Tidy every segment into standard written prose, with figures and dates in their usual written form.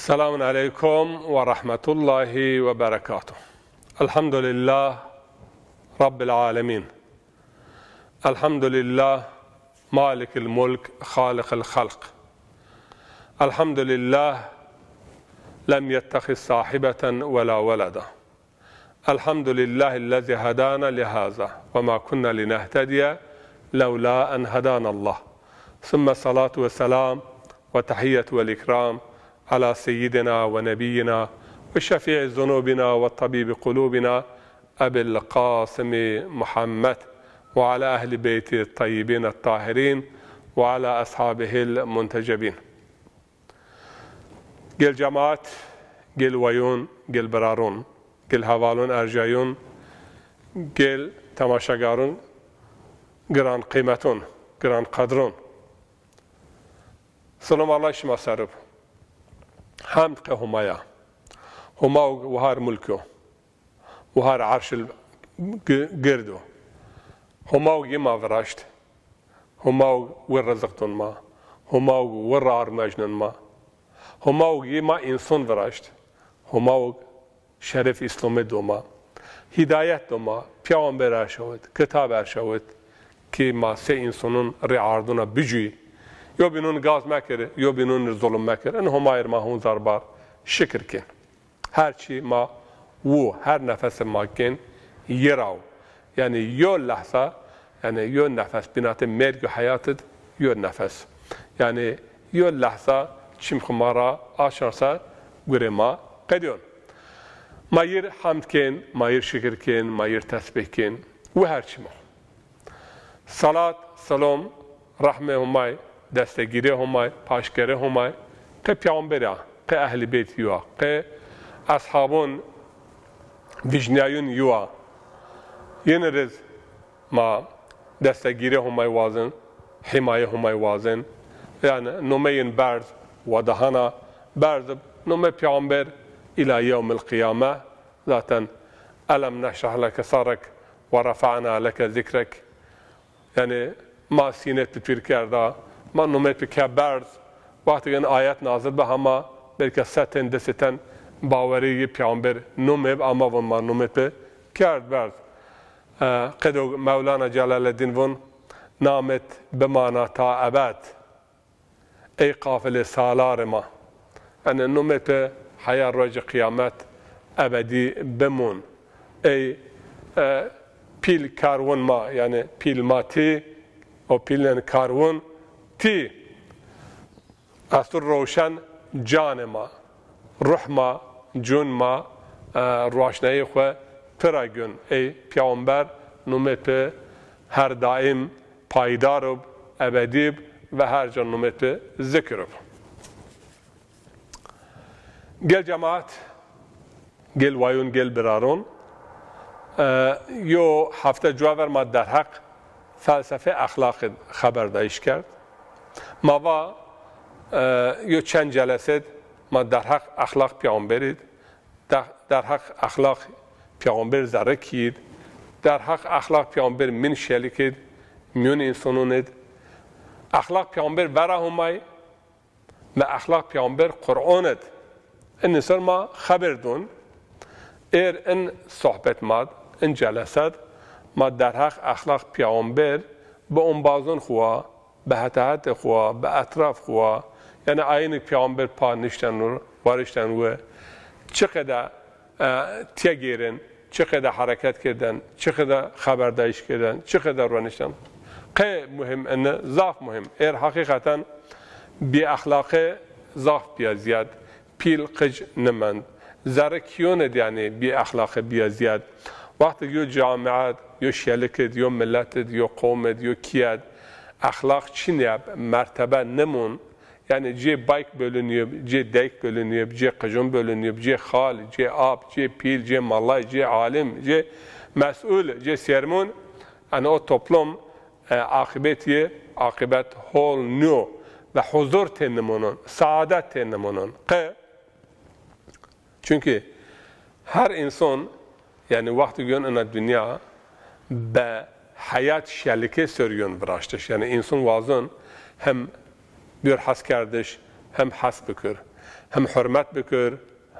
السلام عليكم ورحمة الله وبركاته. الحمد لله رب العالمين، الحمد لله مالك الملك خالق الخلق، الحمد لله لم يتخذ صاحبة ولا ولدا، الحمد لله الذي هدانا لهذا وما كنا لنهتدي لولا أن هدانا الله، ثم الصلاة والسلام وتحية والإكرام على سيدنا ونبينا وشفيع ذنوبنا والطبيب قلوبنا أبي القاسم محمد وعلى أهل بيته الطيبين الطاهرين وعلى أصحابه المنتجبين. گل جماعت، گل ویون، گل برارون، گل هوالون ارجایون، گل تماشاگارون، گران قیمتون، گران قدرون. سلام الله شما سرب. حمد که همایا، هما و هر ملکو، و هر عرش گردو، هما و یما ورشت، هما و رزقتون ما، هما و رار مجنون ما، هما و یما انسان ورشت، هما و شرف اسلام دوما، هدایت دوما، پیامبر ارشود، کتاب ارشود که ما سه انسانون رعاردونا بجوی. یا بینون گاز مکره یا بینون ظلم مکره. این همایر ما هون زربار شکر کن. هرچی ما و هر نفس ما کن یراو. یعنی یو لحظه، یعنی یو نفس بینات مرگ و حیاتت یو نفس. یعنی یو لحظه چیم خمارا آشارسا گره ما قدیون. ما یر حمد کن، ما یر شکر کن، ما یر تسبیح کن و هرچی ما. صلات، سلام، رحمه همای دستگیری همای، پاشگری همای، که پیامبرا، که اهل بیت یوا، که اصحابون ویژنیون یوا. یه نرز ما دستگیری همای وازن، حمایه همای وازن، یعنی نومین برز و دهانا برز نوم پیامبر الى یوم القیامه. ذاتاً ألم نشرح لك صدرك ورفعنا لك ذكرك. یعنی ما سینت بتویر کرده ما نومت که برز وقتی این آیت نازل به همه بلکه ستن دستن باوری پیامبر نومه اما ون ما نومت کرد برز. قدو مولانا جلال الدین ون نامت بمانا تا ابد ای قافل سالار ما. یعنی نومت حیا روز قیامت ابدی بمون ای پیل کارون ما. یعنی پیل ما تی و پیل کارون تی استر روشن جان ما، روح ما، جون ما روشنایی خو پراگون ای پیامبر نومت هر دائم پایدارب ابدیب و هر جا نومت ذکرب. گل جماعت، گل وایون، گل برارون. یو هفته جوابر ما در حق فلسفه اخلاق خبرداریش کرد. ما یو چند جلسه ما در حق اخلاق پیامبرید، در حق اخلاق پیامبر ذره کید، در حق اخلاق پیامبر من شلیکید میون انسانوند. اخلاق پیامبر ورا همای و اخلاق پیامبر قرآند. این سر ما خبر دون این صحبت ماد این جلسات ما در حق اخلاق پیامبر به اون بازون خوا، به حتحت خوا، به اطراف خوا. یعنی آین پیامبر پا نشتن و وارشتن و چقدر تیگیرن، چقدر حرکت کردن، چقدر خبرداریش کردن، چقدر رانشتن. قه مهم ان ضعف مهم. حقیقتا بی اخلاق ضعف بیا زیاد، پیل قج نمند. زرکیوند یعنی بی اخلاق بیا زیاد. وقتی یو جامعات، یو شلکت، یو ملت، یو قومت، یو کیاد اخلاق چینیاب مرتبه نمون. یعنی جه بایک بلونیب، جه دیک بلونیب، جه قجون بلونیب، جه خال، جه آب، جه پیل، جه مالای، جه عالم، جه مسئول، جه سرمون. انا او توپلم عاقبتیه، عاقبت هول نو و حضور تنمونن، سعادت تنمونن. چونکه هر انسان یعنی وقتی گیون این دنیا به حیات شلیکه سریون براشتش. یعنی انسان وازن هم بیر حس کردش هم حس بکر، هم حرمت بکر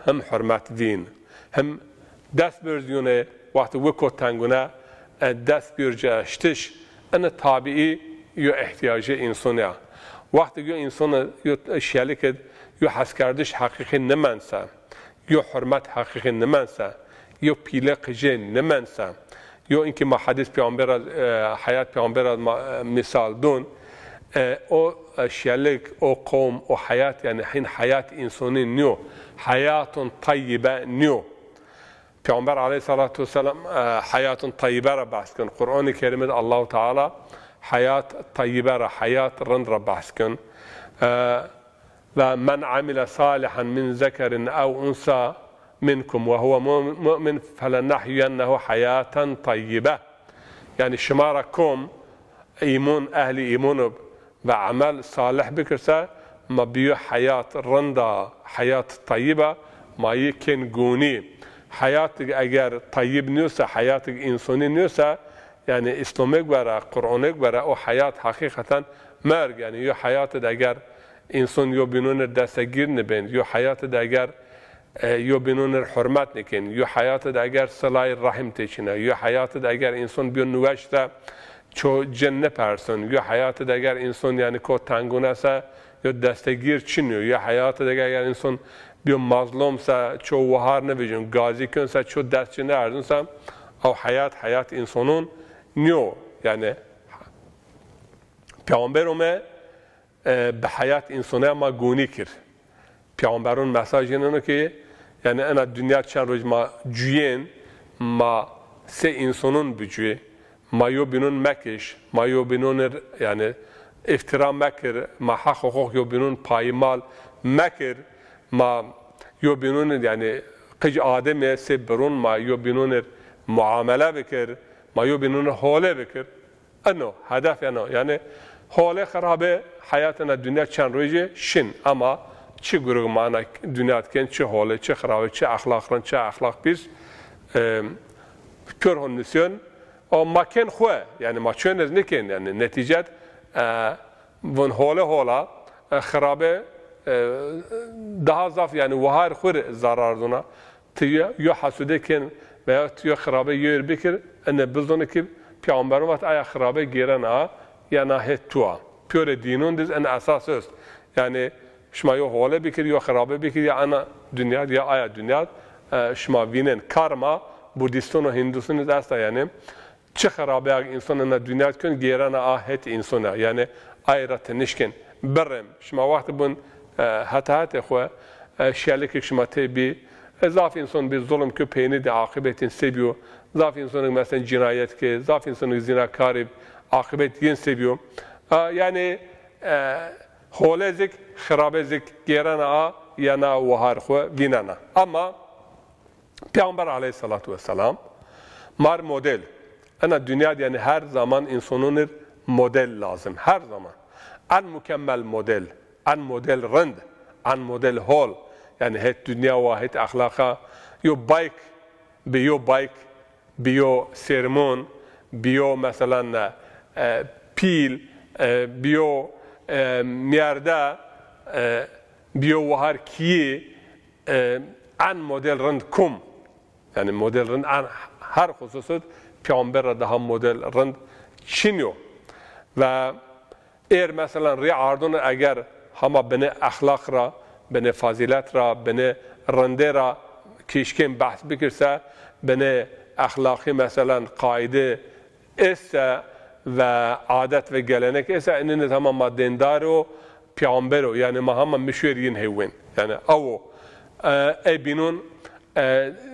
هم حرمت وین هم دست برزیونه وقتی وکو تنگونه دست برجه شتش ان طبیعی یا احتیاج انسانه وقتی که انسان یا شیالی که یا حس کردش حقیقی نمانسه یا حرمت حقیقی نمانسه یا پیله قجه نمانسه یا اینکه ما حدیث پیامبر حیات پیامبر مثال دون او شیالک او قوم او حیات یعنی حین حیات انسانی نیو حیات طیبه نیو پیامبر علیه الصلاة والسلام حیات طیبه را بحث کن قرآن کریم الله تعالی حیات طیبه را حیات رند را بحث کن و من عمل صالحا من ذکر او انثى منكم وهو مؤمن فلنحيينه حياة طيبة يعني شما را کم ایمان اهل ایمان و عمل صالح بکرسه ما بیو حیات رنده حیات طیبه ما یکن گونی حیات اگر طیب نیوسه حیات انسانی نیوسه یعنی اسلامیک برای قرآنیک برای او حیات حقیقتا مرگ یعنی یو حیات اگر انسان یو بینون دستگیر نبین یو حیات اگر یو بینون حرمت نکن یو حیات اگر صلای رحم تیچنه یو حیات اگر انسان بیون نوشته چو جن پرسن یو حیات اگر انسان یعنی کو تنگونه سه یا دستگیر چینیو یا حیات اگر انسان بیون مظلوم سه چو وهار نبیجون گازی کن سه چو دست چینه ارزون سه او حیات انسانون نیو یعنی پیامبرمه به حیات انسانه ما گونی کرد پیامبرون مساج اینه که یعنی انا دنیا چند روز ما جوین ما سه انسانون بجوی ما یو بینون مکش ما یو بینون یعنی افترام مکر ما حق حقوق یو بینون پایمال مکر ما یو بینون یعنی قج آدم سه برون ما یو بینون معامله بکر ما یو بینون حاله بکر انو هدف یعنی حاله خرابه حیاتنا دنیا چند روزه شن اما چه گروه معنا دنیا کن چه حاله چه خرابه چه اخلاق چه اخلاق بیز کر هنسیون او مکن خواه یعنی ما چون از نکن یعنی نتیجه ون حاله خرابه ده ضعف یعنی وهار خور ضرر دونه تیه یا حسوده کن و یا خرابه یور بکر ان بزنه که پیامبران وقت آیا خرابه گیرن یا نه تو پیور دینون دیز ان اساس است یعنی شما یا حاله بکر یا خرابه بکر یا انا دنیا یا آیا دنیا شما بینن کارما بودیستون و هندوستون دست یعنی چه خرابه اگر انسان ان دنیا کن گیرن آهت انسانه یعنی آیرت نشکن برم شما وقت بون حتی خو شیالی شما تبی ضعف انسان به ظلم که پینید عاقبت سبیو ضعف انسان مثلا جنایت که ضعف انسان زناکاری عاقبت ین سبیو یعنی حاله زک خرابه زک گیرن یا نه وهار خو بینن اما پیامبر علیه السلام مار مدل انا دنیا یعنی هر زمان انسانون مدل لازم هر زمان ان مکمل مدل ان مدل رند ان مدل هول یعنی هت دنیا و هت اخلاقا یو بایک بیو سرمون بیو مثلا پیل بیو میارده بیو وهار کی ان مدل رند کم یعنی مدل رند ان هر خصوصیت پیامبر را ده هم مدل رند چینیو و ایر مثلا ری عردون اگر همه بنه اخلاق را بنه فضیلت را بنه رنده را کشکن بحث بکرسه بنه اخلاقی مثلا قاعده است و عادت و گلنک است اینه همه ما دیندار و پیامبر و یعنی ما همه مشورین هیوین یعنی او ای بینون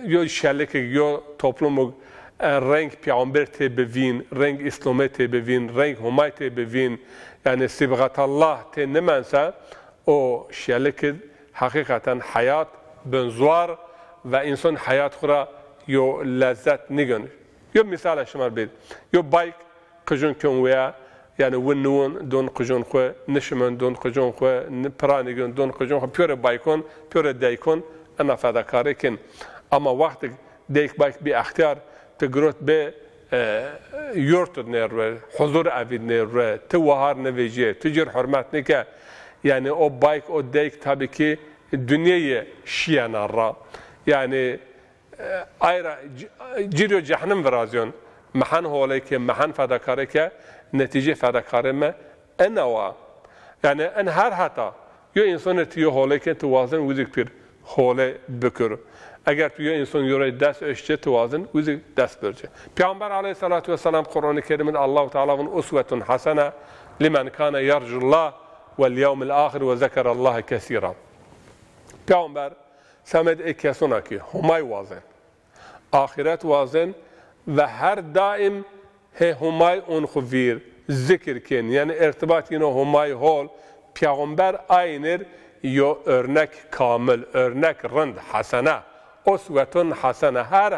یو شلک یو توپلوم رنگ پیامبر تی بوین رنگ اسلامی تی بوین رنگ همای تی بوین یعنی صبغت الله تی نمانسه او شلک حقیقتا حیات بنزوار و انسان حیات خورا یو لذت نگن یو مثال شما بید یو بایک قجون کنویا یعنی ونون دون قجون خو نشمن دون قجون خو پرانگون دون قجون خو پیور بایکون پیور دایکون انا فداکاری کن اما وقت دیک بایک بی اختیار تگروت به یورت نر حضور اوید نر تو وهار نویجه تجر حرمت نکه یعنی او بایک او دیک تابی که دنیای شیانا را یعنی ایرا جیرو جهنم ورازیون محن هولی که محن فداکاری که نتیجه فداکاری ما انوا یعنی ان هر حتا یو انسان تیو هولی که توازن وزیک پیر هولی بکر اگر تو یو انسان یوری دست اشته توازن وزیک دست برچه پیامبر علیه الصلاة والسلام قرآن کریم الله تعالی ون اسوة حسنه لمن كان يرجو الله واليوم الآخر وذكر الله كثيرا پیامبر سمد ای کسونا که همای وازن آخرت وازن و هر دائم همای اون خویر ذکر کن یعنی ارتباط اینو همای هول پیامبر اینر یا örnek کامل örnek رند حسنه اسوة حسنه هر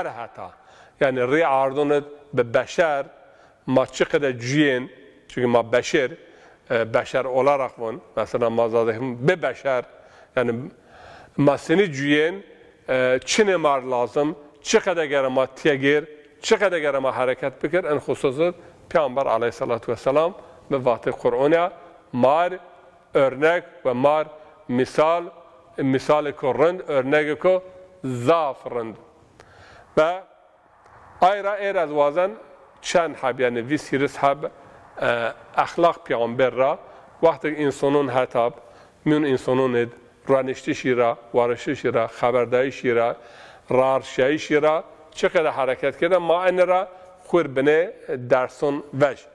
حتا یعنی ری عردونت به بشر ما چقدر جین چون ما بشر olarak بون مثلا ما زادیم به بشر yani ما seni جوین چه مار لازم چقدر گر ما تیگر چقدر گر ما حرکت بکر ان خصوصا پیامبر علیه الصلاة والسلام به وقت قرآن مار örnek و مار مثال کو رند örnek کو ضعف رند و ایرا از وازن چند حب یعنی وی سیرس حب اخلاق پیامبر را وقتی انسانون هتاب میون انسانون رانشتشی را وارشتشی را خبردایشی را رارشایشی را چقدر حرکت کرده ما این را خور بنه درسون وش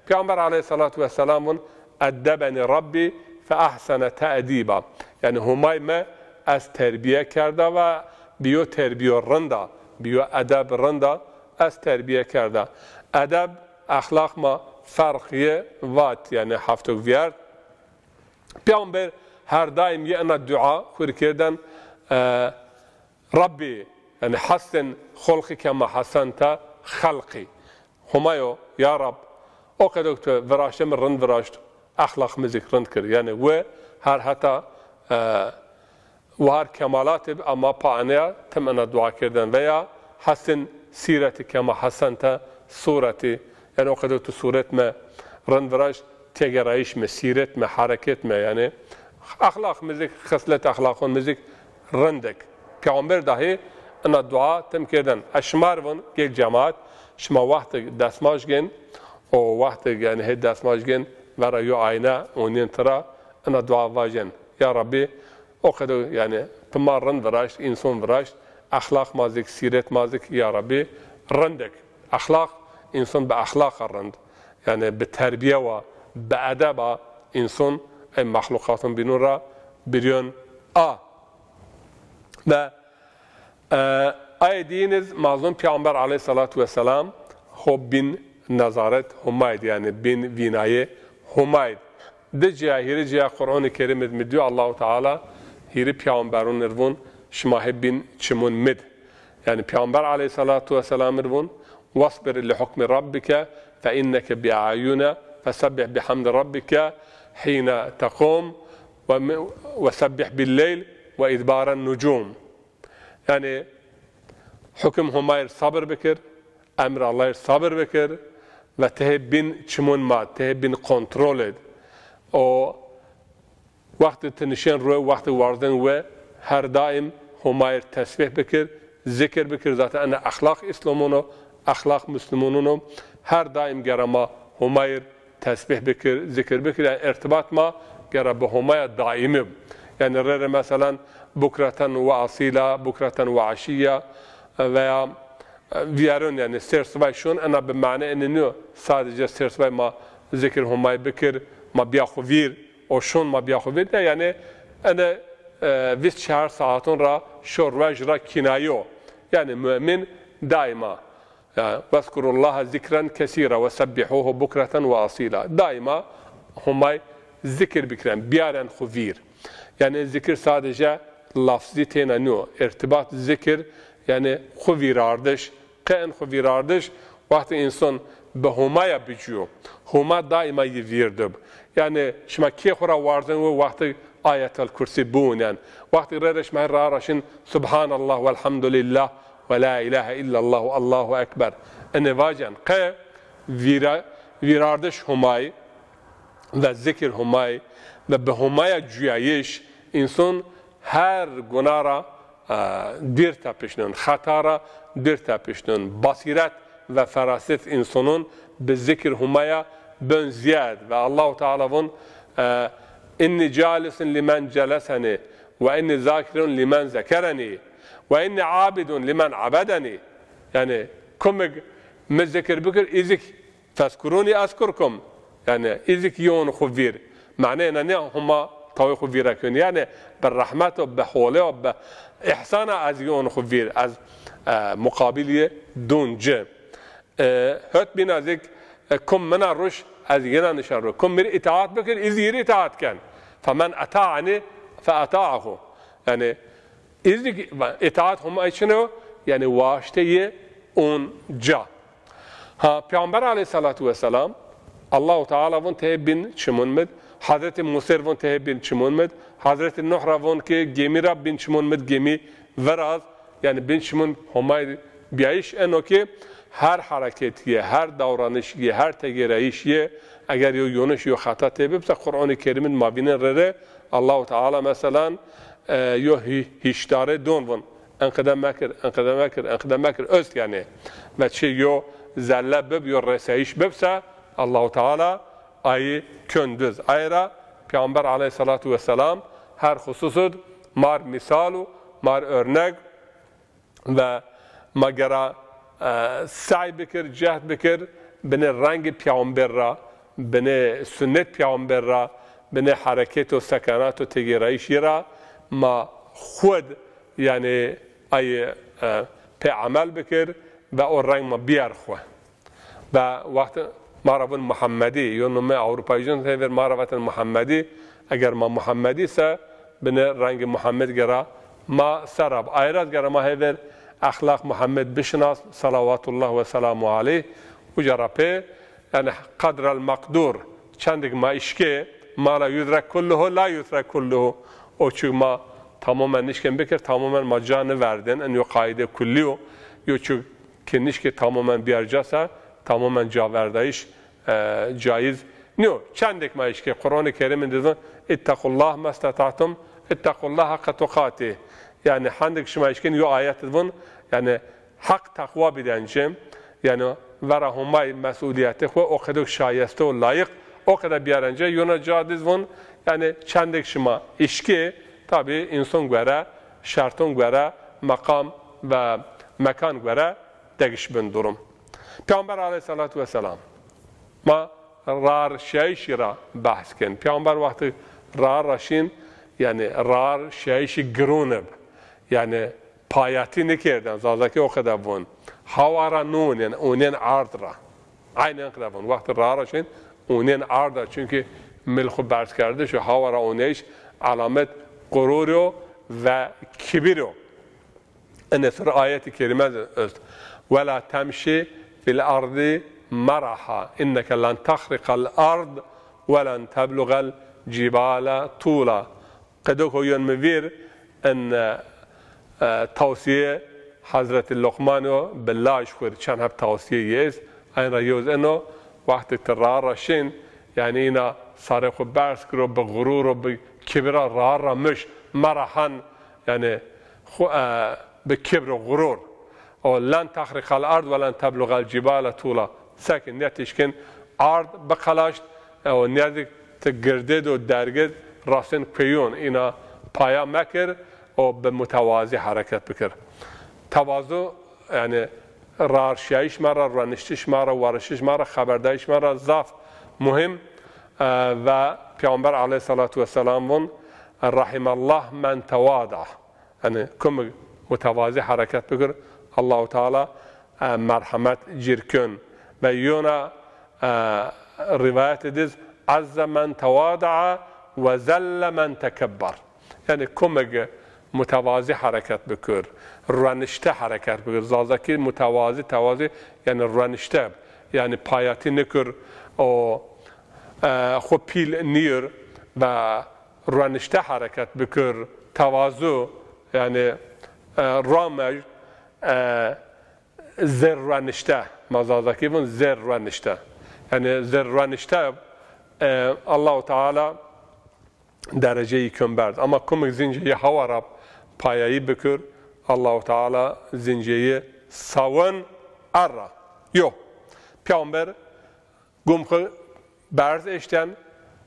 پیامبر علیه الصلاة والسلام ادبنی ربی فاحسن تأدیبا یعنی همای ما از تربیه کرده و بیو تربیه رنده بیو ادب رنده از تربیه کرده ادب اخلاق ما فرقیه وات یعنی هفتو ویرد پیامبر هر دایم یه انا دعا خور کردن ربی یعنی حسن خلقی کما حسنت خلقی همایو یا رب او که تو وراشته من رند وراشت اخلاق مزیک رند کرد یعنی و هر حتی و هر کمالات اما پانیا تم انا دعا کردن و یا حسن سیرتی کما حسنت صورتی یعنی او که تو صورت ما رند وراشت تگرایش ما سیرت ما حرکت ما یعنی اخلاق مزیک خصلت اخلاقون مزیک رندک پیامبر داهی انا دعا تم کردن اشمار ون گل جماعت شما وقت دستماش گن و وقت یعنی هد دستماش گن ورا یو آینه اونین ترا انا دعا واجن یا ربی او قدو یعنی تمار رند وراشت انسان وراشت اخلاق مازیک سیرت مازیک یا ربی رندک اخلاق انسان به اخلاق رند یعنی به تربیه و به ادب انسان این مخلوقاتون بینون را بریون و آی دینز مازون پیامبر علیه الصلاة والسلام خب بین نظارت هماید یعنی بین وینایه هماید ده جا هیری جا قرآن کریم مدیو الله تعالی هیری پیامبرون نرون شما بین چمون مد یعنی پیامبر علیه الصلاة والسلام نرون واصبر لحكم ربك فإنك بأعيننا فسبح بحمد ربك حين تقوم وسبح بالليل وإدبار النجوم yani hüküm humayr sabır bikir, emr Allah sabır bikir ve tehebbin çimun ma, tehebbin kontrol ed. O vakti tenişen ruh, vakti varden ve her daim humayr tesbih bikir, zikir bikir. Zaten ana ahlak İslamunu, ahlak Müslümanunu her daim gerama humayr tesbih bikir, zikir bikir. Yani irtibat ma gera bu humayr daimi. Yani rere mesela bukraten ve asila, bukraten ve aşiya veya viyarın yani sersvay şun ana bir mane eniniyor. Sadece sersvay ma zikir humay bikir, ma biyahuvir, o şun ma biyahuvir de yani ana vis çahar saatun ra şorvaj ra kinayo. Yani mümin daima veskurullaha zikran kesira ve sebbihuhu bukraten ve asila. Daima humay zikir bikren, biyaren huvir. Yani zikir sadece lafzi tenanıyor. İrtibat zikir yani xuvir ardış, qen xuvir ardış vakti insan به همه بجو همه دائما يفيردب يعني شما كي خورا واردن وقت آية الكرسي بونان وقت ريرش ما رارشن سبحان الله والحمد لله ولا إله إلا الله والله أكبر أن واجن قه ويراردش هماي و ذكر هماي و به همه جویایش انسان هر گناه را دیر تا پیشنون، خطا را دیر تا پیشنون، بصیرت و فراست انسانون به ذکر همه بن زیاد و الله تعالی ون إني جالس لمن جلسني وإني ذاكر لمن ذكرني وإني عابد لمن عبدني. يعني كم مذكر بكر إذك فاذكروني أذكركم، يعني إذك يون خبير معناه أن هم طوي خبير كن، يعني بالرحمة وبحوله وبإحسان از يون خبير از مقابل دون جه هات بنا ذيك كم من الرش از ينا نشر كم مر اطاعت بكر إذ يري اطاعت كان فمن أطاعني فأطاعه. يعني إذ اطاعت هم أيشنو يعني واشته اون جا. ها پیامبر علیه الصلاة و السلام الله تعالی وون ته بین چمون مد، حضرت موسی وون ته بین چمون مد، حضرت نوح را وون که گمی را بین چمون مد گمی وراز يعني بین چمون همای بیایش انو که هر حرکتیه، هر دورانشیه، هر تغییرایشیه اگر یونش یا خطا تبه بس قرآن کریم ما بینن ره الله تعالی مثلا یو هیچداره دون وون انقدام مکر است يعني و چه یو زله بب یا رسایش ببسه الله تعالی آیه کندز آیه پیامبر علیه الصلاة و السلام هر خصوص مار مثالو مار örnek و مگرا سعی بکر جهد بکر بنه رنگ پیامبر را بنه سنت پیامبر را بنه حرکت و سکنات و تغییرایشی را ما خود يعني أي عمل بكر بأوران ما بيرخوا بوقت معرفة محمدي يوم ما أوروبيون هذا معرفة محمدي أجر ما محمدي سا بن رنگ محمد جرا ما سرب أيرات جرا ما هذا أخلاق محمد بشناس صلوات الله وسلامه عليه وجرا به يعني قدر المقدور چندك ما إشكي ما لا يدرك كله لا يدرك كله أو شو ما تماما نشکن بکر تماما ما جان وردن ان یو قاعده کلیو یو چو که نشک تماما بیارجاسا تماما جا وردایش جایز نیو چندک ما ایش که قرآن کریم دیدن اتقوا الله ما استطعتم اتقوا الله حق تقاته يعني حندك شما ایش کن یو آیت دیدن يعني حق تقوا بدنجم يعني ورا همای مسئولیت خو اقدک شایسته و لایق اقدر بیارنجه یونا جا دیدن يعني چندک شما ایش که tabi insan göre, şartın göre, makam ve mekan göre değişmen durum. Peygamber aleyhissalatu vesselam ma rar şeyşi ra bahs ken. Peygamber vakti rar raşin yani rar şeyşi gruneb yani payati nekerden zazaki o kadar bun. Havara nun yani unen ardra. Aynen kadar bun. Vakti rar raşin unen ardra çünkü milxu berz karده şu havara uneş alamet غرور و کبر ان سر آیت کریمه است ولا تمشي في الارض مرحا انك لن تخرق الارض ولن تبلغ الجبال طولا قدوك ينموير ان توصيه حضرت لقمان بالله شكر چند هب توصيه يس این را یوز انو وقت ترار رشین يعني اینا ساره خو برس کرو به غرور و به کبر را مش مرحن يعني بكبر وغرور ولن تخرق الارض ولن تبلغ الجبال طولا ساكن نتيشكن ارض بقلاش او نيادك تگردد و درگد راسن كيون اینا پایا مكر او بمتوازي حركت بكر تواضع يعني رارشيش مرة رانشتش مرة ورشش مرة خبردايش مرة ضعف مهم و پیامبر علیه الصلاة و السلام ون رحم الله من تواضع يعني كم متواضع حركت بكر الله تعالى مرحمت جيركن و يونا رواية ديز عز من تواضع وذل من تكبر يعني كم متواضع حركت بكر رانشته حركت بكر زازكي متواضع تواضع يعني رانشته يعني پایاتی نکر او خو پیل نیر و رانشته حرکت بکر تواضع یعنی رامج زر رانشته مزازکی بون زر رانشته یعنی زر رانشته الله تعالی درجه کم برد اما کمک زنجیه هوا را پایایی بکر الله تعالی زنجیه ساون ارا یو پیامبر گم خو برز اشتن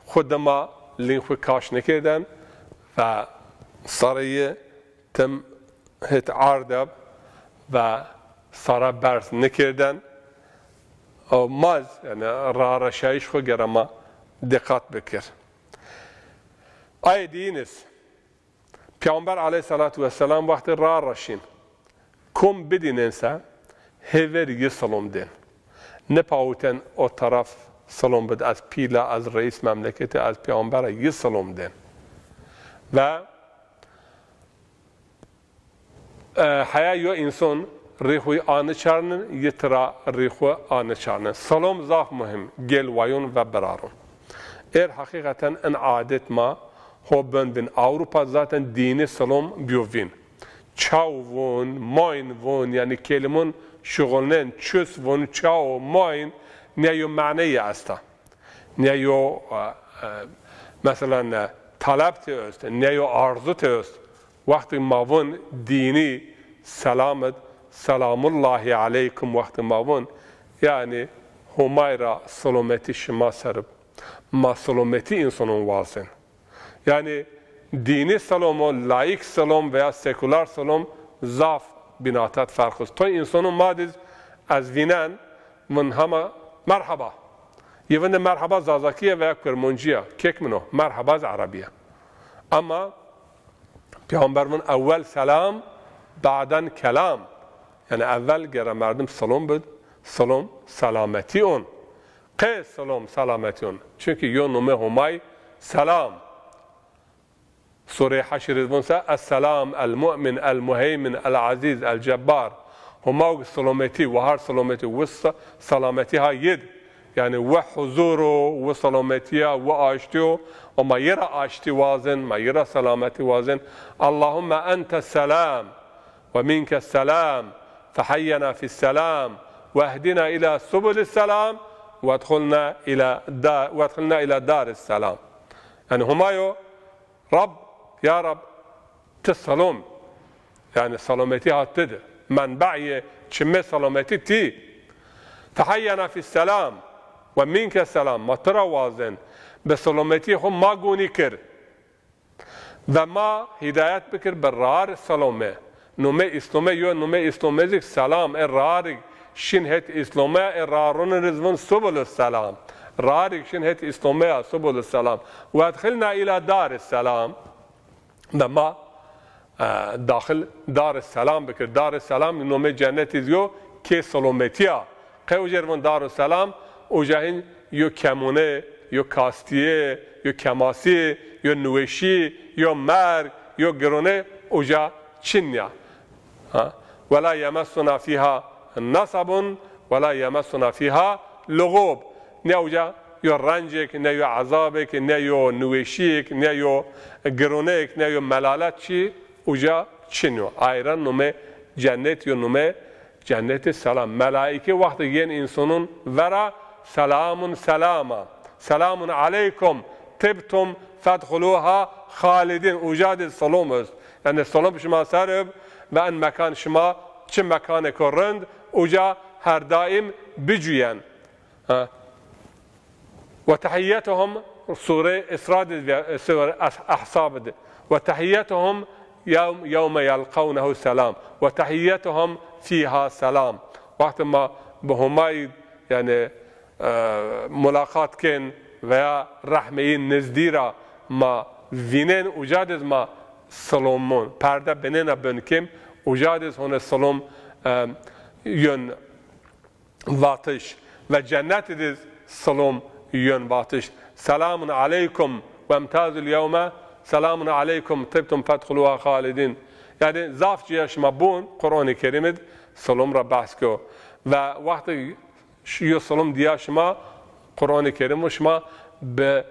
خود ما لین خو کاش نکردن و سریه تم هت عردب و سارا برز نکردن او ماز یعنی را رشایش خو گرما دقت بکر آی دینس پیامبر علیه الصلاة والسلام وقتی را رشین کم بدیننسا هیور یه سلام دین نپاوتن او طرف سلام بد از پیلا از رئیس مملکت از پیامبر یه سلام دین و حیا یو انسان ریخوی آن چارن یه ترا ریخو آن چارن سلام زاف مهم گل وایون و برارون حقیقتا ان عادت ما هو بین Avrupa zaten dini selam biyovin. Çav von, main von yani kelimun şugulnen çös von çav main ne yo mعنی است. Ne yo mesela talep teöst, ne yo arzu teöst. Vakti mavun dini selamet selamullahi aleykum vakti mavun yani humayra salameti şima serib. Ma salameti insanın valsin. Yani dini selam, laik selam veya sekular selam zaf binatat fark است. تو insanın madiz az vinen من همه مرحبا یوند مرحبا زازاکیه و کرمونجیه کیک منو مرحبا از عربیه اما پیامبرمون اول سلام بعدن کلام یعنی اول گره مردم سلام بود سلام سلامتی اون قی سلام سلامتی اون چونکه یو نومه همای سلام سوره حشر بونسا السلام المؤمن المهيمن العزيز الجبار هما سلامتی و هر سلامتی و سلامتی ها ید یعنی و حضور و سلامتی و آشتی و ما یرا آشتی وازن ما یرا سلامتی وازن اللهم انت السلام و منك السلام فحينا في السلام واهدنا الى سبل السلام وادخلنا الى دار السلام يعني هما يو رب يا رب تسلم يعني سلامتی ها تده منبعي چمه سلامتی تي تحينا في السلام ومنك السلام ما ترى وازن بسلامتی هم ما گونی کر و ما هدایت بکر برار سلامه نومه اسلامه یا نومه اسلامه سلام رارگ شن هت اسلامه رارون رزون سبل السلام رارگ شن هت اسلامه سبل السلام وادخلنا الى دار السلام و ما داخل دار السلام بکر دار السلام نومه جنتی دیو که سلامتیه قیو جرون دار السلام او جاهین یو کمونه یو کاستیه یو کماسی یو نوشی یو مرگ یو گرونه او جا چنیا ولا یمسنا فیها نصب ولا یمسنا فیها لغوب نه او جا یو رنجک نه یو عذابک نه یو نوشیک نه یو گرونک نه یو ملالت چی اوجا چنو ayran نومه cennet yo نومه cennet selam melaike vakti yen insanın vera selamun selama selamun aleykum tibtum fadkhuluha halidin ucad salamız yani salam şuma sarıb ve en mekan şuma çi mekanı korund uca her daim bücüyen ve tahiyyatuhum sure İsra'd ve sure Ahzab'd ve tahiyyatuhum يوم يلقونه سلام وتحيتهم فيها سلام وقت ما بهماي يعني ملاقات كن veya rahmeyin nezdira ma vinen ucadız ma salomon perde benena bönkem ucadız hone salom yön vatış ve cennetiz salom yön vatış selamun aleykum ve emtazul yevme selamun aleykum tibtum fadkhuluha khalidin yani zafçıya şma bun Kur'an-ı Kerim'de salam ra bahs ko ve vakti şu salam diye şma Kur'an-ı Kerim şma be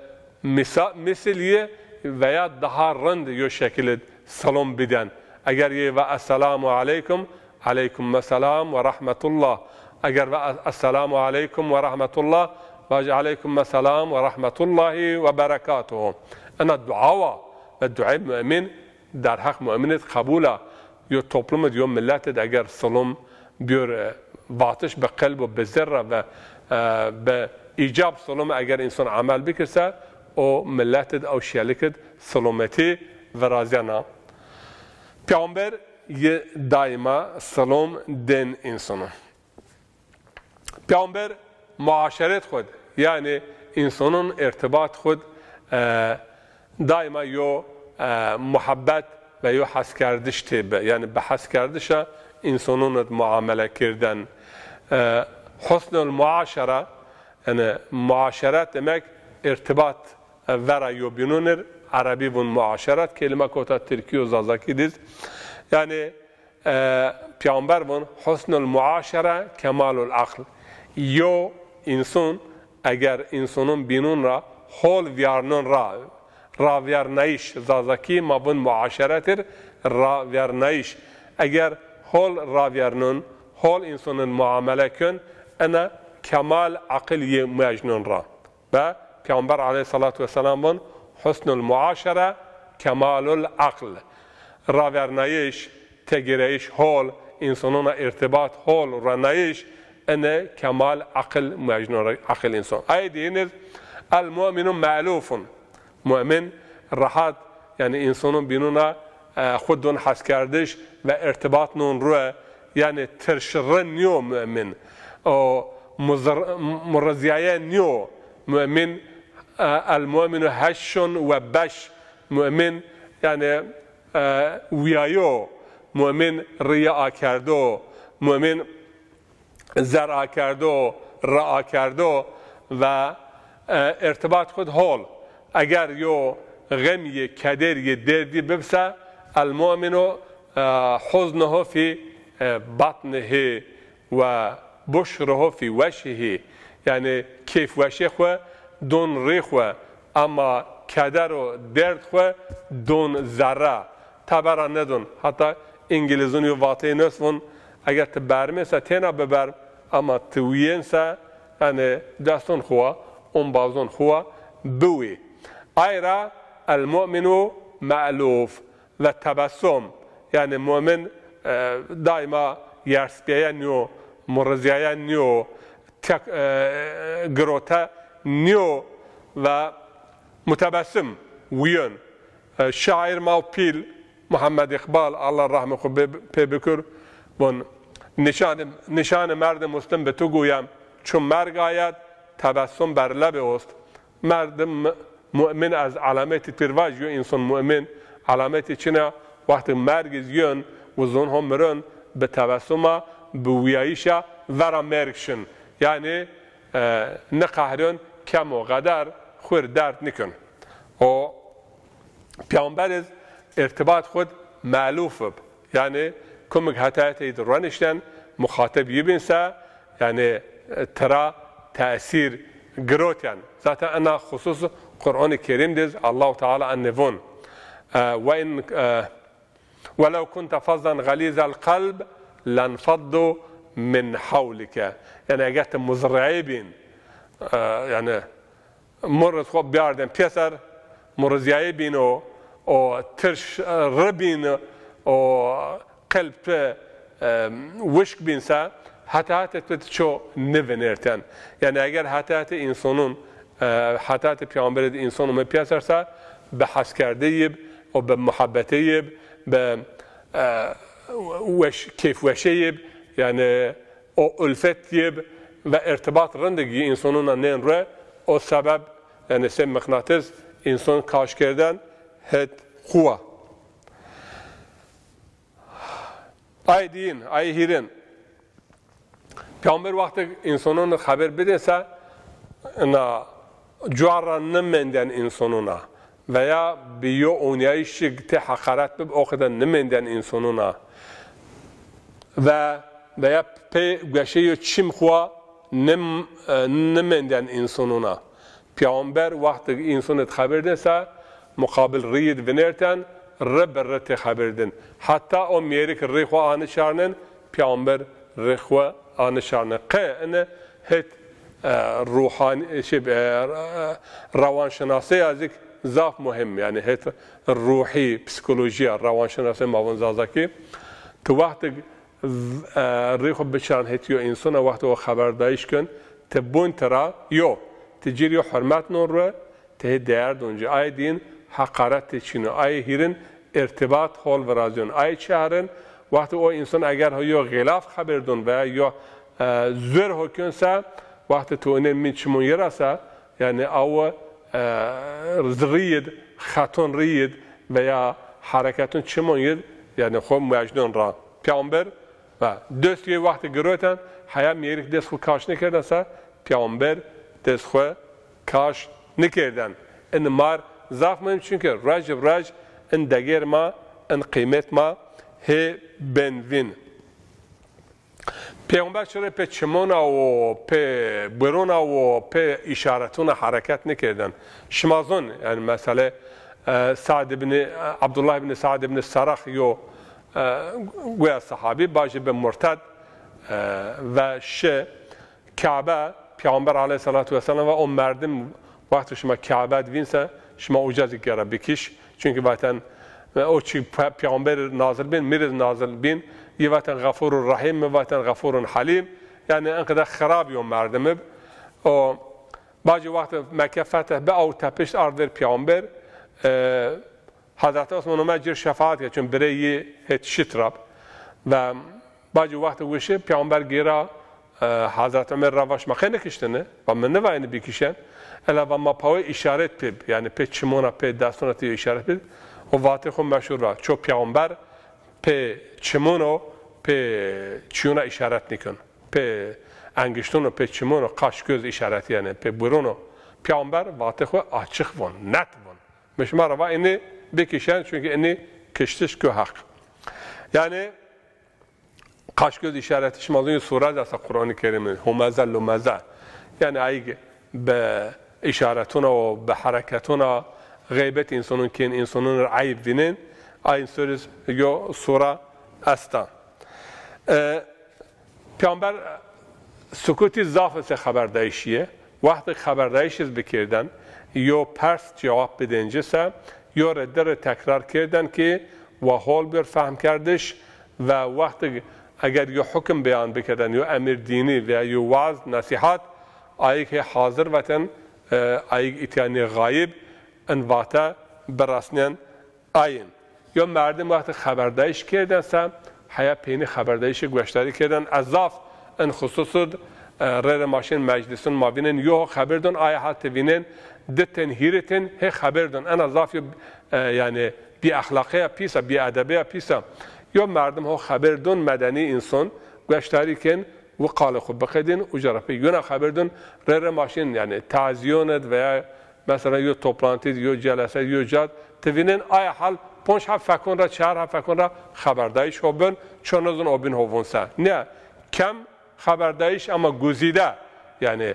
misliye veya daha rand yo şekilde salam biden eğer ye ve esselamu aleykum aleykum selam ve rahmetullah eğer ve esselamu aleykum ve rahmetullah ve aleykum selam ve rahmetullahi ve berekatuhu انا دعاوا و دعای مؤمن در حق مؤمنت قبوله یا toplumت یا ملتت اگر سلام بیار واتش به قلب و به ذره و به ایجاب سلام اگر انسان عمل بکرسه او ملتت او شیلکت سلامتی و رازیانا پیامبر یه دائما سلام دن انسانو پیامبر معاشرت خود یعنی انسانون ارتباط خود دائما یا محبت و یا حس کردش تیبه یعنی به حس کردش انسانون معامله کردن حسن المعاشره یعنی معاشرت demek ارتباط ورا یا بینونر عربی بون معاشرت کلمه کوتا ترکی و زازاکی دیز یعنی پیامبر بون حسن المعاشره کمال العقل یا انسان اگر انسانون بینون را حال ویارنون را ویارنایش زازاکی ما بون معاشرت را ویارنایش اگر حال را ویارنون حال انسانون معامله کن انا کمال عقل یه مجنون را و پیامبر علیه الصلاة والسلام بون حسن المعاشره کمال العقل را ویارنایش تگیرایش حال انسانون ارتباط حال رانایش انه کمال عقل مجنون عقل انسان ای دینز المؤمن معلوف مؤمن راحت یعنی انسانون بینونا خودون حس کردش و ارتباط نون روی یعنی ترشرن نیو مؤمن او مرزیای نیو مؤمن المؤمن هشون و بش مؤمن یعنی ویایو مؤمن ریا کردو مؤمن زرع کردو رعا کردو و ارتباط خود حال اگر یو غمی کدری دردی ببسه المؤمن حزنه فی بطنه و بشره فی وجهه یعنی کیف وجه خو دون ری خو اما کدر و درد خو دون ذره تبرا ندون حتی انگلیزونی و واطعی نصفون اگر تبرمه تینا ببر اما توینسه یعنی دستون خوا اون بازون خوا بوی ایرا المؤمن معلوف و تبسم یعنی مؤمن دائما یرسپیه نیو مرزیه نیو گروته نیو و متبسم ویون شاعر ماو پیل محمد اقبال الله رحمه خود پی بکر بون نشان مرد مسلم به تو گویم چون مرگ آید تبسم بر لب است مرد مؤمن از علامت پرواج یا انسان مؤمن علامت چنه وقت مرگ زیون و زون هم مرن به تبسم به ویایش ورا مرگشن یعنی نقهرن کم و قدر خور درد نکن و پیامبر ارتباط خود معلوف یعنی کمک حتایت رانشتن مخاطب یبینسه یعنی ترا تأثیر گروتن ذاتا انا خصوص قرآن کریم دیز الله تعالی انفون وإن ولو كنت فظا غليظ القلب لانفضوا من حولك يعني اگر مزرعی بین يعني مرد خوب بیاردن پیسر مرزیایی بین و ترش ربین و قلب وشک بینسه حتایت چو نونرتن یعنی اگر حتایت انسانون حتایت پیامبر انسانو می پیسرسه به حس کرده یب و به محبته یب به کیف وشه یب یعنی الفت یب و ارتباط رندگی انسانون نین رو او سبب یعنی سه مغناطیس انسان کاش کردن هد خواه ای دین ای هیرن پیامبر وقتی انسانون خبر بدهسه انا جوارا نمندن انسانونا و یا بیو اونیای شگت حقارت بب اوخدن نمندن انسانونا و یا پی گوشه چیم خوا نمندن انسانونا پیامبر وقتی انسانت خبر دهسه مقابل رید ونرتن رب رت خبر دن حتی او میری که ریخوا آنشارنن پیامبر ریخوا آنشارنن قه هت روحانی روانشناسی از یک زاف مهم يعني هيت الروحي پسیکولوژیا روانشناسی ماون زازاکی تو وقت ریخو بچان هیتیو انسان وقت و خبرداریش کن تبون ترا یو تجیریو حرمت نور رو ته değer دونجا آی دین حقارت چینو آی هیرن ارتباط حال و رازیون آی چهرن وقت او انسان اگر هیو غلاف خبر دون و یا زور هکنسا وقت تو اینه میچمون یراسا yani او رید خاتون رید و یا حرکتون چمون ید yani خو مجنون را پیامبر و دستی وقتی گروتن حیا میریک دست خو کاش نکردن سا پیامبر دست خو کاش نکردن این مار ضعف مهم çünkü رج ان دگر ما ان قیمت ما he benvin پیامبر چرا په چمونا و په برونا و په اشارتون حرکت نکردن شمازون yani مثلا سعد بن عبدالله بن سعد بن السرخ یو گویا صحابی باشه به مرتد و کعبه پیامبر علیه الصلاة و السلام و اون مردم وقتی شما کعبه دوینسه شما اجازه گره بکش چون وقتا او چی پیامبر نازل بین میرد نازل بین یه وقتا غفور الرحیم وقتا غفور حلیم یعنی انقدر خرابی اون مردم و بعضی وقت مکه فتح به او تپش آرد پیامبر حضرت عثمان اومد جیر شفاعت کرد چون برای هیچ شتراب و بعضی وقت گوشه پیامبر گیرا حضرت عمر رواش مخه نکشتنه و من نواینه بیکشن الا و ما پاوی اشارت پیب یعنی پی چمونا پی دستوناتی اشارت پیب و واقعی خون مشهور را چون پیامبر پی چمونو پی چیونا اشارت نکن پی انگشتونو پی چمونو قاش göz اشارت یعنی پی برونو پیامبر واقعی خو açık بون نت بون مشما روا اینی بکشن çünkü اینی کشتش که حق yani قاش göz işareti şmalıyı sure dasa Kur'an-ı Kerim'in humazal lumaza yani ay به işaretuna و به حرکتuna غیبت insanın ki insanın ayıp dinin aynı söz yo sure asta پیامبر سکوتی ضعف خبرداریه وقتی خبرداریش بکردن یا پرس جواب بدنجسه یا رده تکرار کردن که و حال بر فهم کردش و وقتی اگر یا حکم بیان بکردن یا امر دینی و یا وعظ نصیحت آیه که حاضر وطن آیه اتیانی غایب انواتا براسنین آین یا مردم وقتی خبرداریش کردن سا حیا پینی خبرداریش گوشتاری کردن عذاف ان خصوص رر ماشین مجلسون ما بینن یا خبر دون آیه حالت بینن دتن هیرتن هی خبر دون انا عذاف یعنی بی اخلاقیه پیسا بی ادبیه پیسا یا مردم ها خبر دون مدنی انسان گوشتاری کن و قال خوب بقیدین و جرفی یونا خبر دون رر ماشین یعنی تعزیونت و مثلا یو توپلانتی یو جلسه یو جاد تبینن آیه حال 5 هفت فکن را 4 هفت فکن را خبرداریش هبن چون از اون آبین هونسه نه کم خبرداریش اما گزیده یعنی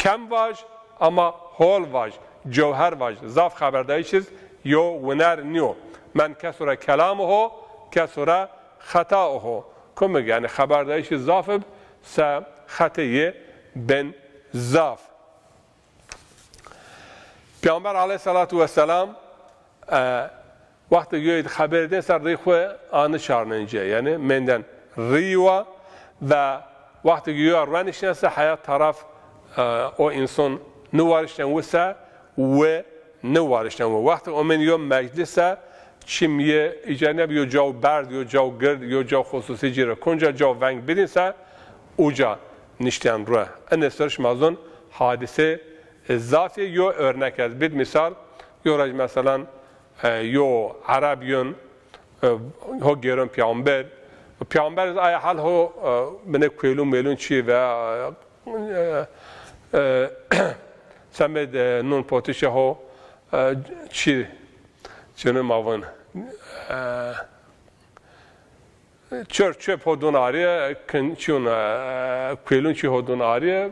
کم واج اما هول واج جوهر واج ضعف خبرداریش یو ونر نیو من کسر کلامه کسر خطاؤه کم یعنی خبرداریش ضعف س خطیه بن ضعف پیامبر علیه السلام وقتی گوید خبر دین سر ریخوه آن شارننجه یعنی مندن ریوا و وقتی گوید روانش نسه حیات طرف او انسان نوارشتن وسه و نوارشتن وقتی اومن یوم مجلسه چیمیه ایجانب یا جاو برد یا جاو گرد یا جاو خصوصی جیره کنجا جاو ونگ بدینسه اوجا نشتن روه این سرش مازون حادثه اضافی یا örnek از بید مثال یا مثلا یو عربیون ها گیرون پیامبر از آیه حال ها منه کویلون میلون چی و سمد نون پوتیشه ها چی چونه ماون چرچه پودون آریه چون کویلون چی هودون آریه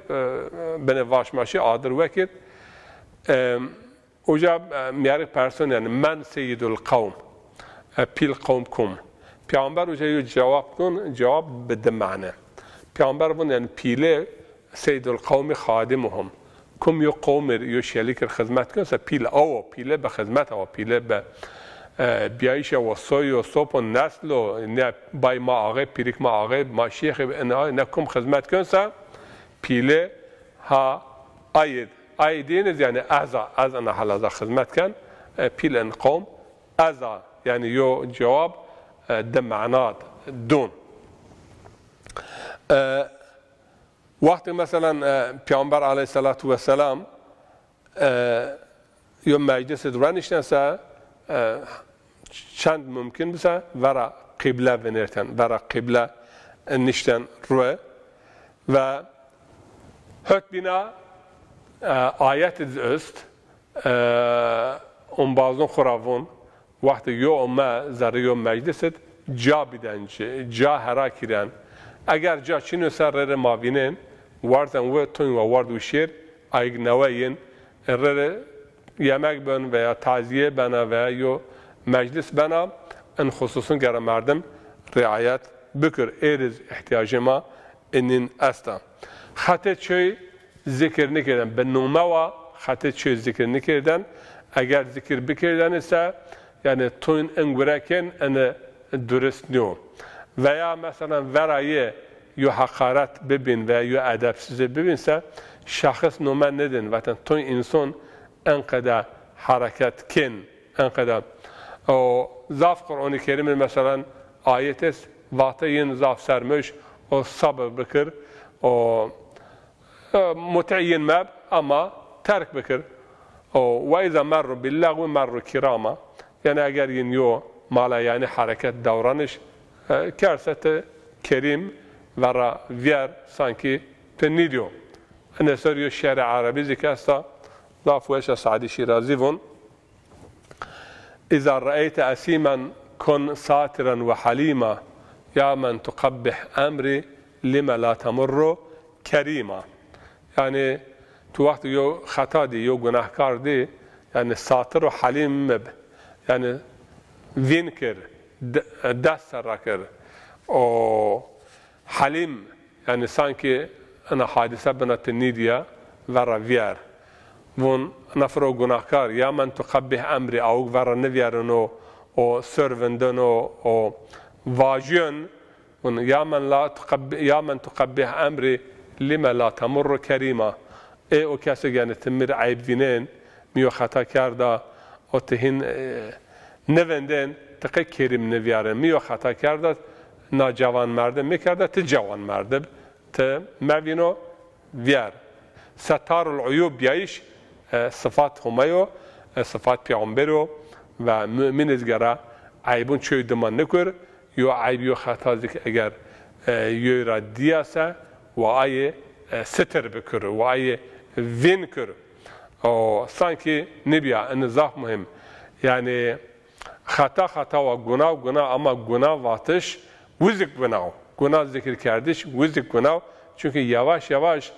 بنه واشماشی آدر وکید اوجا میاره پرسون یعنی من سید القوم پیل قوم کم پیامبر اوجا یو جواب کن جواب بده معنی پیامبر بون یعنی پیله سید القوم خادمهم کم یو قوم یو شلیک خدمت کن سا پیل او پیله به خدمت او پیله به بیایش و سوی و سوپ و نسل و نه بای ما آقای پیریک ما آقای ما شیخ اینها نه کم خدمت کن سا پیله ها آیدین یعنی از انا حلازا خدمت کن پیل ان قوم ازا یعنی یو جواب ده معنات دون وقتی مثلا پیامبر علیه الصلاة و السلام یو مجلس دورانشتن سا چند ممکن بسا ورا قبله ونرتن ورا قبله نشتن روی و هک بنا آیت است اون بازون خرافون وقتی یو اما زر یو مجلست جا بیدن جا هرا کردن اگر جا چینو سر ره ماوینن واردن و تون و وارد و شیر ایگ نوین ره yemek ben veya taziye bana veya yo meclis bana en hususun gara merdem riayet bükür eriz ihtiyacıma inin asta. Hatta çöy zikir nikirden ben numava hatta çöy zikir nikirden eğer zikir bikirden ise yani tun engureken ene dürüst nyo veya mesela verayı yo hakaret bibin veya yo edepsiz bibinse şahıs numan nedin vatan tun insan انقدر حرکت کن انقدر و ضعف قرآن کریم مثلا آیت است واقعین ضعف سرمش و صبر بکر و متعین مب اما ترک بکر و اذا مر باللغو مر کراما یعنی اگر این یو مالا یعنی حرکت دورانش کرست کریم ورا ویر سانکی تنیدیو انا سریو شعر عربی ذکرستا ضاف ويش سعدي شيرازي فون إذا رأيت أثيما كن ساترا وحليما يا من تقبح أمري لما لا تمر كريما يعني تو وقت يو خطا دي يو گناهكار دي يعني ساتر وحليم مب يعني وينكر دست راكر او حليم يعني سانكي أنا حادثة بنا تنيديا ورا وير وون نفرو گناهکار یا من تقبح امری او ور نویرنو او سروندنو او واجن وون یا من تقبح امری لما لا تمر کریما ای او کسی یعنی تمر عیب وینن میو خطا کرده او تهین نوندن تقی کریم نویرن میو خطا کرده ناجوان مرده میکرده تی جوان مرده تی موینو ویر ستار العیوب بیایش صفات همایو صفات پیامبرو و مؤمن ازگره عیبون چوی دمان نکر یو عیب یو خطا ذکر اگر یو را دیاسه و آیه ستر بکر و آیه وین کر و سانکی نبیا انضاف مهم یعنی خطا و گناه اما گناه واتش وزک بناو گناه ذکر کردش وزک بناو چونکه یواش یواش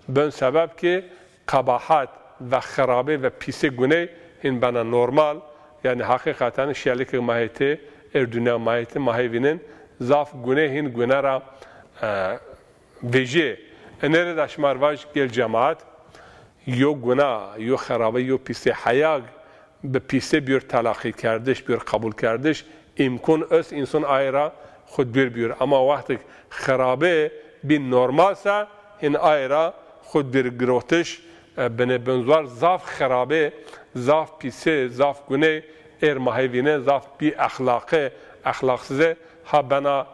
بن سبب که قباحت و خرابه و پیس گونه این بنا نورمال یعنی حقیقتا شیالیک ماهیته اردونا ماهیته ماهیوینن ضعف گونه این گونه را ویژه انر داشمار واج گل جماعت یو گناه یو خرابه یو پیس حیاگ به پیس بیور تلاقی کردش بیور قبول کردش امکان است انسان آیرا خود بیور اما وقتی خرابه بین نورمال سا این آیرا خود بیر گروتش بنه بنزوار زاف خرابه زاف پیسه زاف گونه ارماهیوینه زاف بی اخلاقه اخلاقسزه ها بنا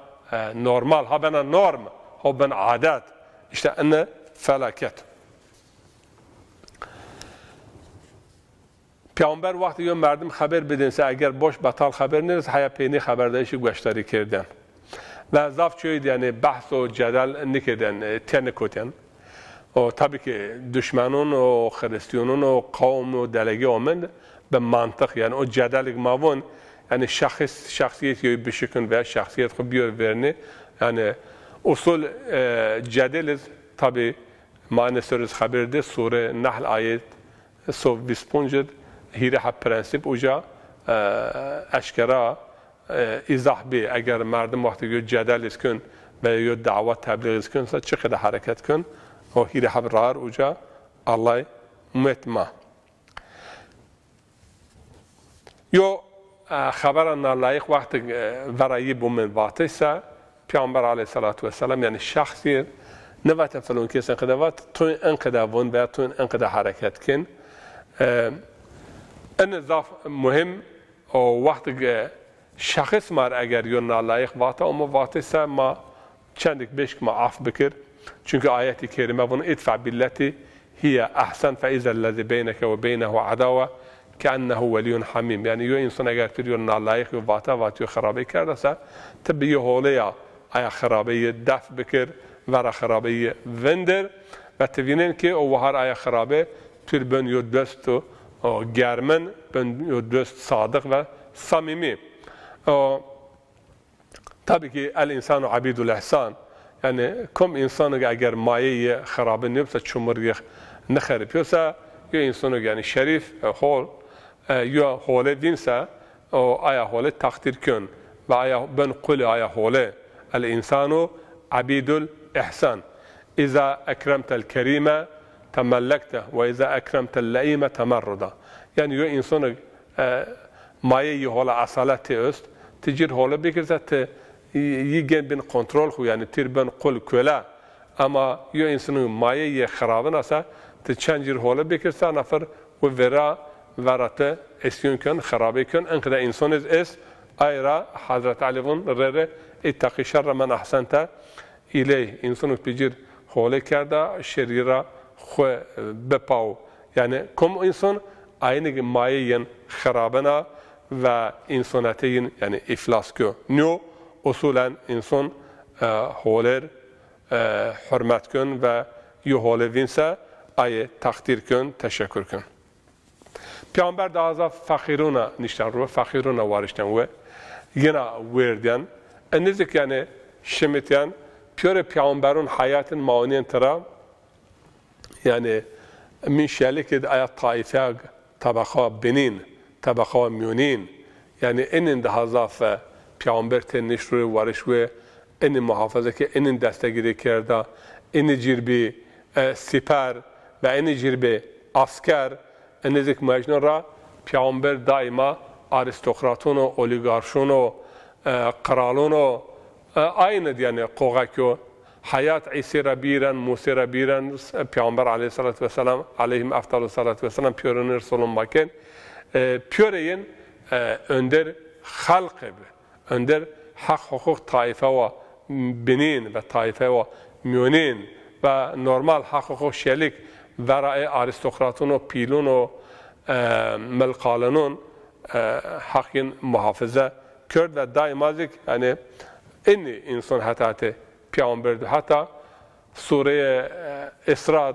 نورمال ها بنا نورم ها بنا عادات işte انه فلاکت پیامبر وقتی یه مردم خبر بدنسه اگر باش بطال خبر نرسه حیا پینی خبردارشی گوشتاری کردن و زاف چوید یعنی بحث و جدل نکردن تنکوتن و tabii ki düşmanın o Hristiyanın o kavm o delege olmen به منطق yani o cedelik mavun yani şahsiyet gibi bir şekilde veya şahsiyet خب بیار verni yani usul cedeliz tabii manasırız haberde sure Nahl ayet so bispunced hire ha prensip uca aşkara izah bi eğer merdum vakti gö cedeliz kün ve yo davet tebliğ künse çıkıda hareket kün o hire ha rar uca Allah متما یو خبر نالایق وقت ورایی بومن واتسا پیامبر علیه الصلاة والسلام یعنی شخصی نوات فلون کس انقدوات تو انقدوون و تو انقدر حرکت کن ان اضاف مهم و وقت شخص مار اگر یو نالایق واتا اما واتسا ما چندک بشک ما عف بکر چونکه آیاتی کریمه بون ادفع بالتي هي احسن فاذا الذي بينك وبينه عداوه كأنه ولي حمیم یعنی یو انسان اگر تریو نالایق و واتا خرابی کرده سا تبی یو هولیا آیا خرابی دفع بکر ورا خرابی وندر و تبینین که او هر آیا خرابی تر بن یو دست و گرمن بن یو دست صادق و صمیمی tabii ki el insanu abidul ihsan yani kom insanı eğer mayeyi xarabı neyse çumur nexerip yoksa ya insanı yani şerif hol ya hole dinse o aya hole takdir kön ve aya ben kuli aya hole el insanu abidul ihsan İza ekremtel kerime temellekte ve iza ekremtel laime temerruda yani ya insanı mayeyi hola asaleti öst ticir hole bikirse یگن بین کنترل خو یعنی تیر بین قل کلا اما یو انسانو مایه یه خرابن اسا ت چند جور حاله بکرسا نفر و ورته اسیون کن خرابی کن انقدر انسان اس ایرا حضرت علی ون ره اتقی شر من احسنت الیه انسانو پیجیر حاله کرده شریرا خو بپاو یعنی کم انسان aynı mayeyin xarabına ve insaneteyin yani iflas kö. Nyo usulen insan holer hürmet kön ve yuhole vinse ayı takdir kön, teşekkür kön. Peygamber de azaf fakiruna nişten ruh, fakiruna varışten ve yine verdiyen. Ennezik yani şemityen piyore peygamberun hayatın mauniyen tara yani min şelik ayat taife tabaka benin, tabaka münin yani enin de hazaf پیامبر تنش روی وارش و این محافظه که این دستگیری کرده این جربی سپر و این جربی اسکر این ذکر مجنون را پیامبر دائما آریستوکراتون و اولیگارشون و قرالون و aynı yani قوغاکو hayat عیسی را بیرن موسی را بیرن پیامبر علیه الصلاة والسلام علیهم افضل الصلاة والسلام پیورن رسولون باکن پیورین önder خلق önder hak hukuk taife ve benin ve taife ve münin ve normal hak hukuk şelik vera'e aristokratun o pilun o melkalının hakkın muhafaza kör ve daimazik yani inni insan hatati peygamberdi hatta Sure İsra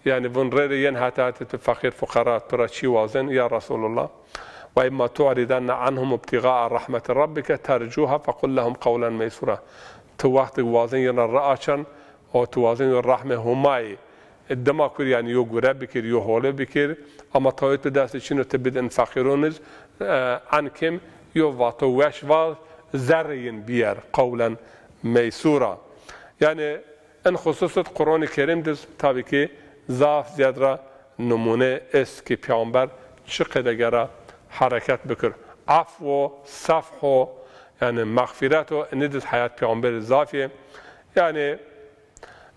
yani bunları yen hatati fakir fukara turaçi vazen ya Resulullah وإما تعرضن عنهم ابتغاء رحمة ربك ترجوها فقل لهم قولا ميسورا توقت وازن الرأشن أو توازن الرحمة هماي الدما كر يعني يو غرا بكر يو هوله بكر أما تويت داس شنو تبد إن فقيرونز عنكم يو واتو وش واز زرين بير قولا ميسورا يعني إن خصوصا القرآن الكريم دز تابي كي زاف زيادرا نمونه اس كي پیامبر چقدر گرا حرکت بکر عفو و صفح و یعنی مغفرت و ندز حیات پیامبر اضافیه یعنی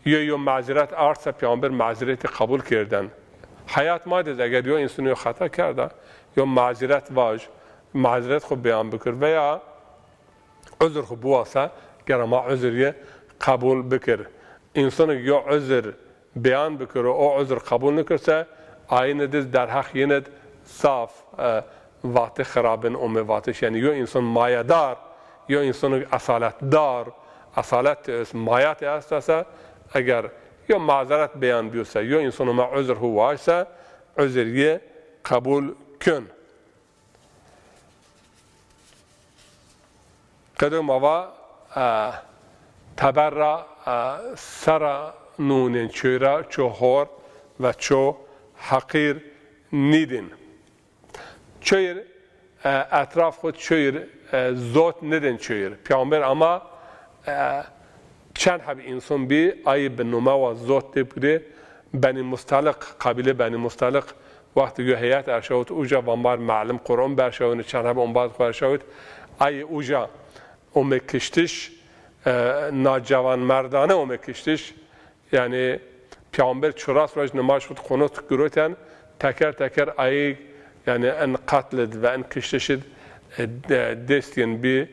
یو معذرت آرسه پیامبر معذرت قبول کردن حیات ما دز اگر یو انسانی خطا کرده یو معذرت واج معذرت خود بیان بکر و یا عذر خود بواسه گر ما عذریه قبول بکر انسان یو عذر بیان بکر و او عذر قبول نکرسه آینه دز در حق یند صاف وقت خرابن واتش یعنی یو انسان مایه‌دار یو انسان اصالت دار اصالت مایات است اگر یو معذرت بیان بیوسه یو انسان ما عذر هو واسه عذریه قبول کن قدم ما تبرع سر نون چورا چهار و چو حقیر نیدین چویر اطراف خود چویر زود ندن چویر پیامبر اما چند حب انسان بی آیه به نما و زود بگیره بنی مستلق قبیله بنی مستلق وقتی که هیئت ارشود اوجا وامار معلم قرآن برشود چند هم اون بعد خورشود ای اوجا کشتش ناجوان مردانه کشتش یعنی پیامبر چراس راج نماز شد قنوت گروتن تکر تکر ای یعنی ان قتلد و ان کشتشد دستین بی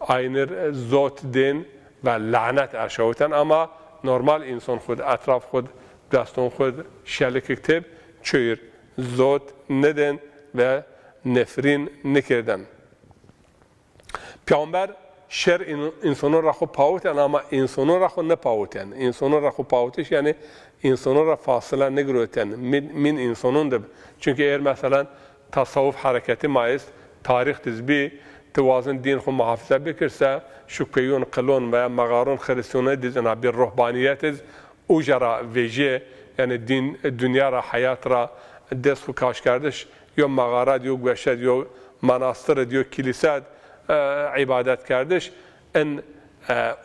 اینر زوت دین و لعنت ارشودن اما نرمال انسان خود اطراف خود دستون خود شلک کتب چیر زود ندن و نفرین نکردن پیامبر شر انسانون را خود پاوتن اما انسانون را خود نپاوتن انسانون را خود پاوتش یعنی انسانون را فاصله نگروتن من انسانون دب چونکه اگر مثلا تصوف حرکتی مایست تاریخ تزبی توازن دین خود محافظه بکرسه شکیون قلون و مغارون خریستونه دیزن بی روحانیت اوجا را ویژه یعنی دین دنیا را حیات را دست خود کاش کردش یا مغارات یا گوشت یا مناستر یا کلیسات عبادت کردش ان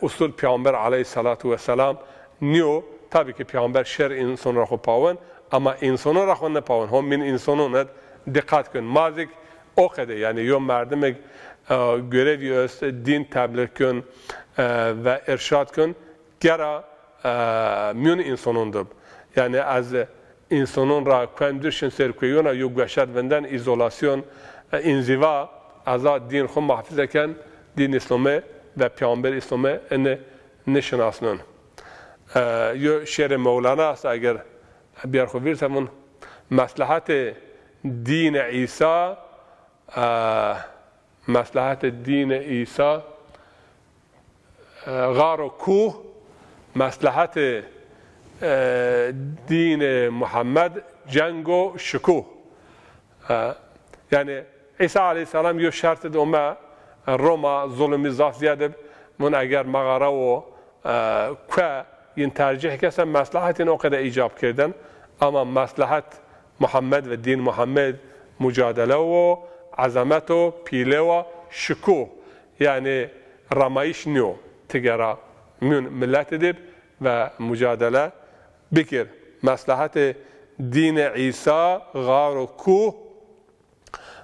اصول پیامبر علیه السلام نیو tabii ki peygamber şer insanlara xo pawen ama insanlara xo ne pawen هم min insanon dikkat kun mazik o kadar yani yo merdemek görevi است din tebliğ kun ve irşad kun gera mün insanondur yani az insanon ra kendişin serkuyuna yo gwaşat venden izolasyon inziva azad din xo mahfiz eken din İslam'ı ve peygamber İslam'ı nişanasnın یو شعر مولانا است اگر بیار خو بیرتمون مصلحت دین عیسی غار و کوه مصلحت دین محمد جنگ و شکوه یعنی عیسی علیه السلام یو شرط دومه روما ظلمی زاف زیاده من اگر مغاره و که این ترجیح کسا مصلحت این اوقات ایجاب کردن اما مصلحت محمد و دین محمد مجادله و عظمت و پیله و شکوه یعنی رمایش نیو تگرا میون ملت دب و مجادله بکر مصلحت دین عیسی غار و کوه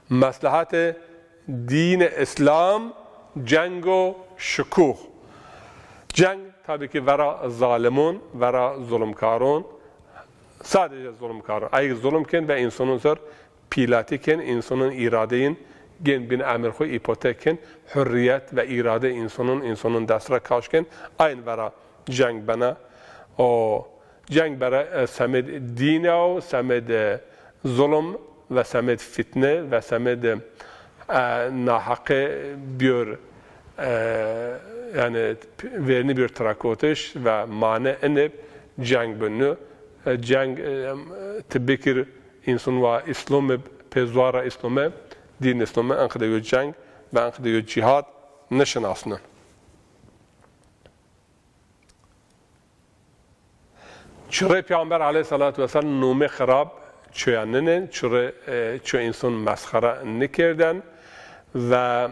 مصلحت دین اسلام جنگ و شکوه جنگ tabii ki vera zalimun, vera zulümkarun, sadece zulümkarun. Ay zulümken ve insanın zor pilatiken, insanın iradeyin gen bin emirxu ipotekken, hürriyet ve irade insanın destra kaşken, aynı vera cenk bana. O cenk bera semed dine, semed zulüm ve semed fitne ve semed nahakı bir yani verini bir trakoteş ve mane enip cenk bünü cenk tebekir insan ve İslam'ı pezvara İslam'ı din İslam'ı ankıda yo cenk ve ankıda yo cihad neşin aslında. Çure Peygamber aleyhissalatu vesselam nume xarab çöyanının çö insan mesxara nekerden ve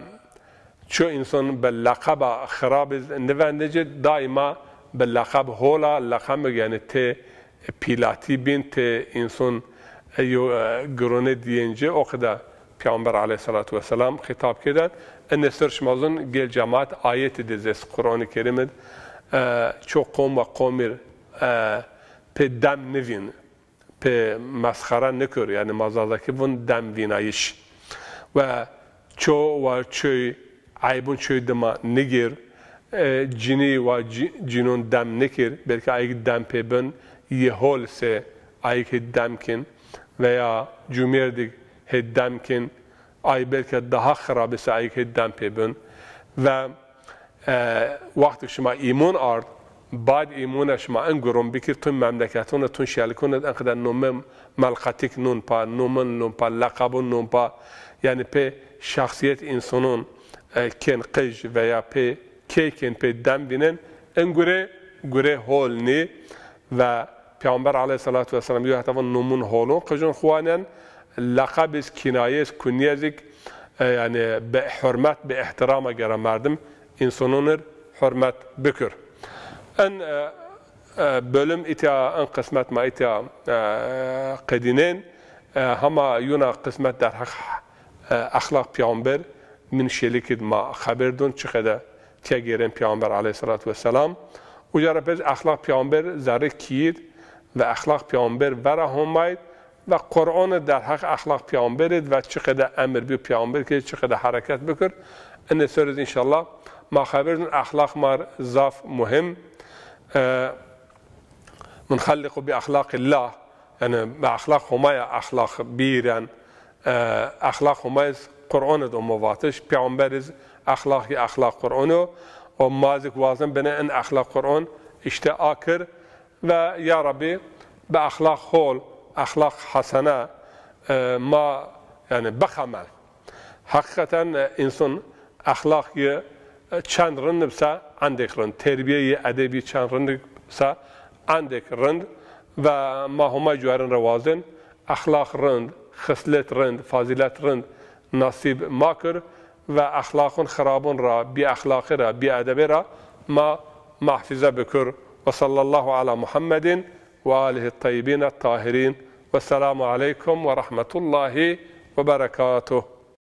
ço insan به لقب خراب نوندجه دائما به لقب هولا لقب yani te pilati bin te insan گرونه diyince o kadar Peygamber aleyhissalatu vesselam hitap keden en sırşmazın gel cemaat ayeti dizes Kur'an-ı Kerim'de çok kavm ve kavmir pe dem nevin pe maskara nekör yani mazadaki bun dem vinayiş ve ço ve çöy عیبون چوی دما نگیر جنی و جنون دم نکر بلکه ایک دم پیبن یه هول سه ایک دم کن و یا جمعه دیگ دم کن ای بلکه daha خرابه سه ایک دم پیبن و وقتی شما ایمان آرد بعد ایمان شما انگرم بکر تون مملکتون تون شلکون انقدر نوم ملقتیک نون پا نومن نون پا لقبون نون پا یعنی pe şahsiyet insanın ken qij veya pe keken pe dem binen en göre holni ve Peygamber aleyhissalatu vesselam diyor hatta numun holun qijun xuanen laqabis kinayes kunyezik yani be hürmet be ihtirama göre merdim insanlar hürmet bükür en bölüm ita en kısmet ma ita qedinin hama yuna kısmet der hak ahlak peygamber min şelikid ma haberdun çıkada tiyageren peygamber aleyhissalatu vesselam ujara pez ahlak peygamber zare kiyid ve ahlak peygamber vera humayt ve Kur'an der hak ahlak peygamberid ve çıkada emir bir peygamber ki çıkada hareket bükür enne söyleriz inşallah ma haberdun ahlak mar zaf muhim منخلق بأخلاق الله يعني بأخلاق هماية أخلاق بيران أخلاق هماية قرآن دو مواتش بيعنبرز أخلاق قرآنه ومازك وازن بنا أن أخلاق قرآن اشتاكر ويا ربي بأخلاق خول أخلاق حسنة ما يعني بخمل حقيقة إنسان أخلاق چند رند بسا عندك رند تربية أدبي چند رند بسا عندك رند و ما هما جوارن روازن اخلاق رند خصلت رند فاضلت رند نصیب ماکر و اخلاق خرابون را بی اخلاق را بی ادب را ما محفظه بکر و صلی الله علی محمد و آله الطیبین الطاهرین و السلام علیکم و رحمت الله و برکاته.